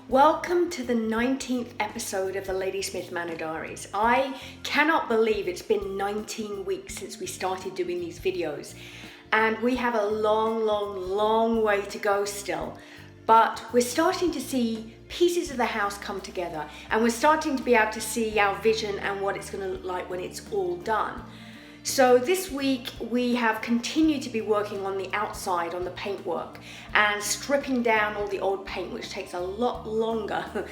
Welcome to the 19th episode of the Ladysmith Manor Diaries. I cannot believe it's been 19 weeks since we started doing these videos, and we have a long way to go still, but we're starting to see pieces of the house come together, and we're starting to be able to see our vision and what it's going to look like when it's all done. So this week we have continued to be working on the outside, on the paintwork, and stripping down all the old paint, which takes a lot longer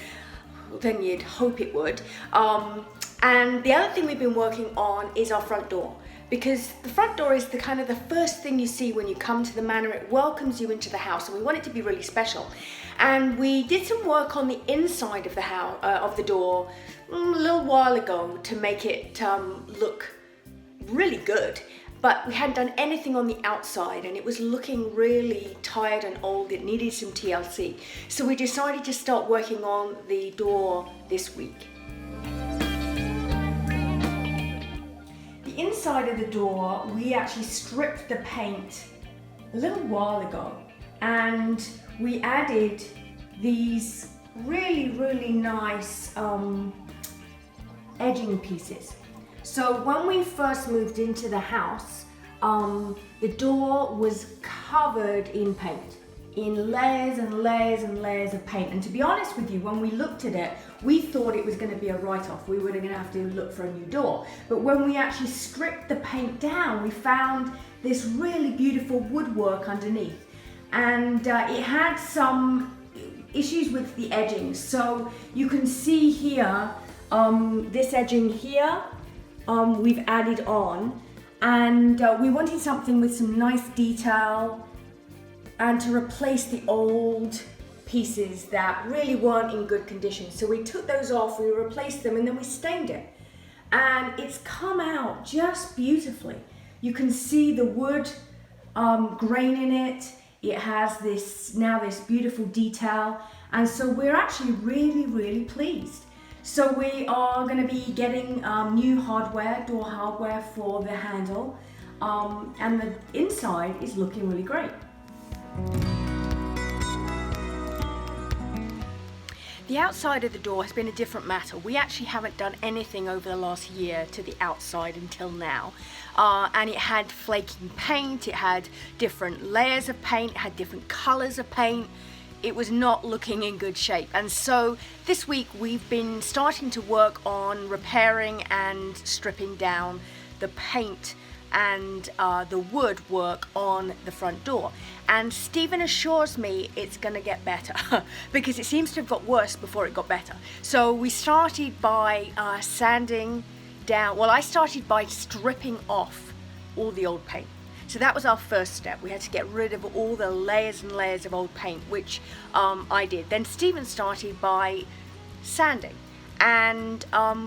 than you'd hope it would. And the other thing we've been working on is our front door, because the front door is the first thing you see when you come to the manor. It welcomes you into the house, and we want it to be really special. And we did some work on the inside of the house, of the door, a little while ago to make it look really good, but we hadn't done anything on the outside, and it was looking really tired and old. It needed some TLC, so we decided to start working on the door this week. The inside of the door, we actually stripped the paint a little while ago, and we added these really nice edging pieces. So when we first moved into the house, the door was covered in paint, in layers and layers of paint. And to be honest with you, when we looked at it, we thought it was going to be a write-off. We were going to have to look for a new door. But when we actually stripped the paint down, we found this really beautiful woodwork underneath. And it had some issues with the edging. So you can see here, this edging here, we've added on, and we wanted something with some nice detail and to replace the old pieces that really weren't in good condition. So we took those off, we replaced them, and then we stained it, and it's come out just beautifully. You can see the wood grain in it. It has this beautiful detail, and so we're actually really pleased. So we are going to be getting new hardware, door hardware for the handle, and the inside is looking really great. The outside of the door has been a different matter. We actually haven't done anything over the last year to the outside until now. And it had flaking paint, it had different layers of paint, it had different colors of paint. It was not looking in good shape, and so this week we've been starting to work on repairing and stripping down the paint and the woodwork on the front door. And Stephen assures me it's going to get better because it seems to have got worse before it got better. So we started by sanding down. Well, I started by stripping off all the old paint. So that was our first step. We had to get rid of all the layers and layers of old paint, which I did. Then Stephen started by sanding, and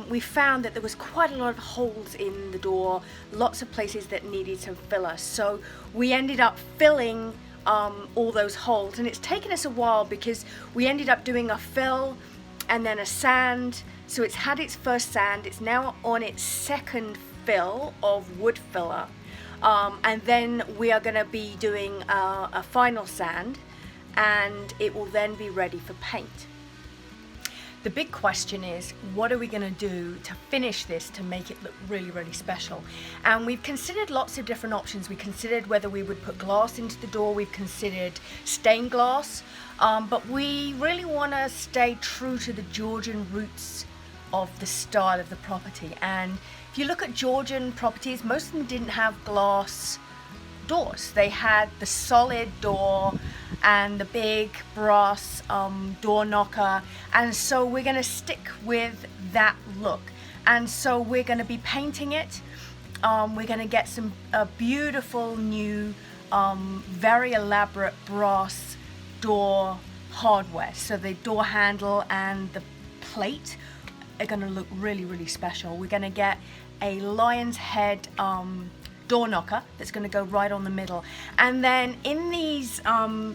we found that there was quite a lot of holes in the door, lots of places that needed some filler. So we ended up filling all those holes, and it's taken us a while because we ended up doing a fill and then a sand. So it's had its first sand, it's now on its second fill of wood filler. And then we are going to be doing a final sand, and it will then be ready for paint. The big question is, what are we going to do to finish this to make it look really special? And we've considered lots of different options. We considered whether we would put glass into the door. We've considered stained glass, but we really want to stay true to the Georgian roots of the style of the property. And if you look at Georgian properties, most of them didn't have glass doors. They had the solid door and the big brass door knocker, and so we're going to stick with that look. And so we're going to be painting it. We're going to get some beautiful new very elaborate brass door hardware, so the door handle and the plate are going to look really special. We're going to get a lion's head door knocker that's going to go right on the middle, and then in these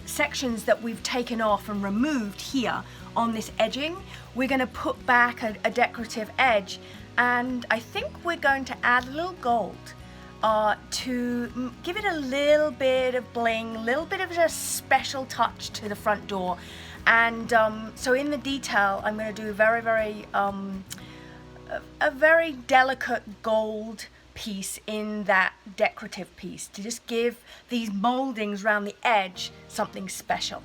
sections that we've taken off and removed here on this edging, we're going to put back a decorative edge, and I think we're going to add a little gold to give it a little bit of bling, a little bit of a special touch to the front door. And so in the detail, I'm going to do a very delicate gold piece in that decorative piece to just give these moldings around the edge something special.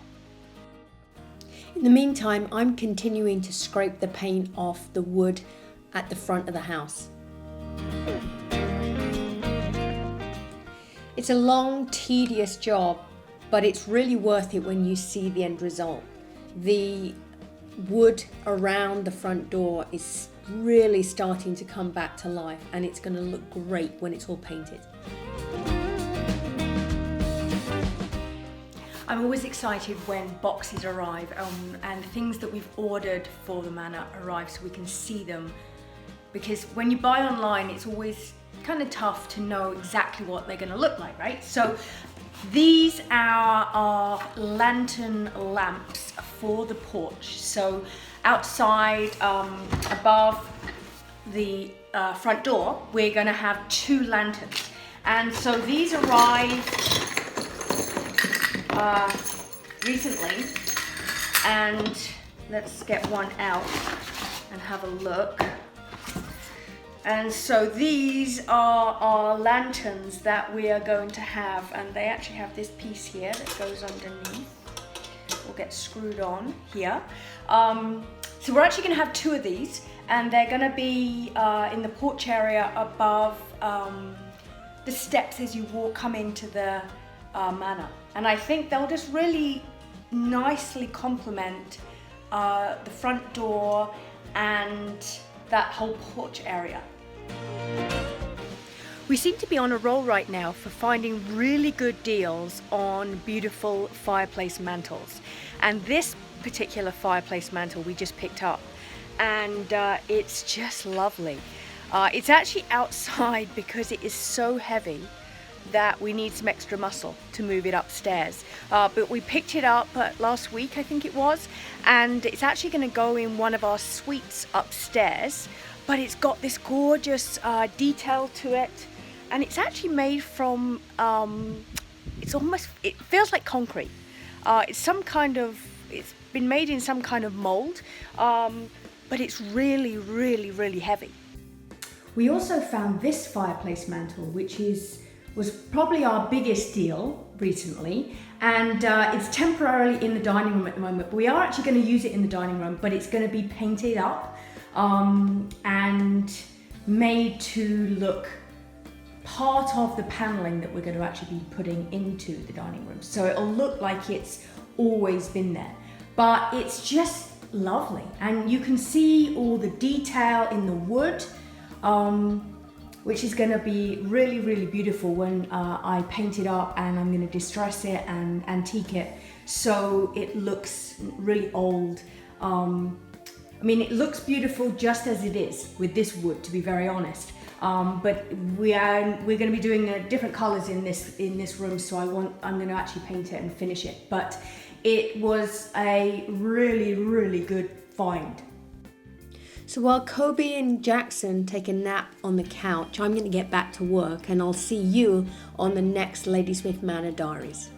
In the meantime, I'm continuing to scrape the paint off the wood at the front of the house. It's a long, tedious job, but it's really worth it when you see the end result. The wood around the front door is really starting to come back to life, and it's going to look great when it's all painted. I'm always excited when boxes arrive and things that we've ordered for the manor arrive so we can see them, because when you buy online it's always kind of tough to know exactly what they're going to look like, right? So these are our lantern lamps for the porch. So outside, above the front door, we're going to have 2 lanterns. And so these arrived recently, and let's get one out and have a look. And so these are our lanterns that we are going to have, and they actually have this piece here that goes underneath. Will get screwed on here. So we're actually going to have 2 of these, and they're going to be in the porch area above the steps as you come into the manor. And I think they'll just really nicely complement the front door and that whole porch area. We seem to be on a roll right now for finding really good deals on beautiful fireplace mantles. And this particular fireplace mantle we just picked up, and it's just lovely. It's actually outside because it is so heavy that we need some extra muscle to move it upstairs. But we picked it up last week, I think it was, and it's actually going to go in one of our suites upstairs. But it's got this gorgeous detail to it, and it's actually made from, it feels like concrete. It's been made in some kind of mold, but it's really, really, really heavy. We also found this fireplace mantle, which was probably our biggest deal recently, and it's temporarily in the dining room at the moment. We are actually going to use it in the dining room, but it's going to be painted up and made to look part of the paneling that we're going to actually be putting into the dining room. So it'll look like it's always been there, but it's just lovely, and you can see all the detail in the wood, which is going to be really, really beautiful when I paint it up, and I'm going to distress it and antique it so it looks really old. I mean, it looks beautiful just as it is with this wood, to be very honest. But we're going to be doing different colors in this room, so I'm going to actually paint it and finish it. But it was a really, really good find. So while Kobe and Jackson take a nap on the couch, I'm going to get back to work, and I'll see you on the next Ladysmith Manor Diaries.